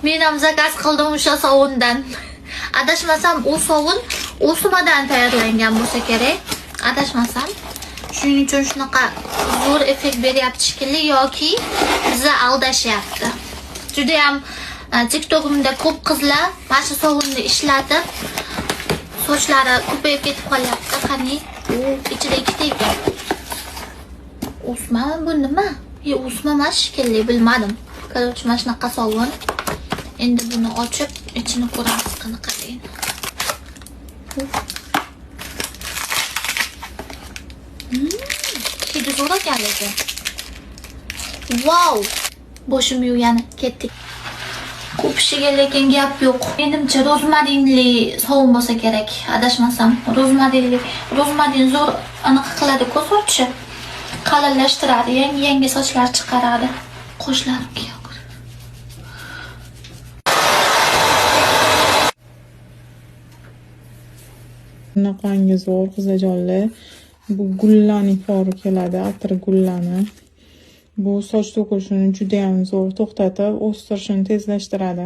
Men ham zakaz qildim o'sha sovundan. Adashmasam u sovun o'smadan tayyorlangan bo'lsa kerak. Adashmasam. Shuning uchun shunaqa zo'r effekt beryapti shekilli yoki bizni aldashyapti. Juda ham TikTok'imda ko'p qizlar mana shu sovunni ishlatib sochlari ko'payib ketib qolyapti. Qani, u ichida ikkita ekan. O'sma bu nima? O'sma emas shekilli, bilmadim. Короче, mana shunaqa sovun. Endi buni ochib, ichini ko'ramiz qanaqa deyin. Hidi zo'r ekan lekin. Wow! Boshim yuvgani ketdik. Ko'pishiga lekin gap yo'q. Menimcha rozmarinli sovun bo'lsa kerak, adashmasam. Rozmarin zo'r anaqa qiladi-ku sochni. Qalinlashtiradi, yangi sochlar chiqaradi. Qoshlarimga yo'q. Bunaqangi zo'r qizajonlar. Bu gullani fori keladi, atir gullani. Bu soch to'kilishini juda ham zo'r to'xtatib, o'stirishini tezlashtiradi.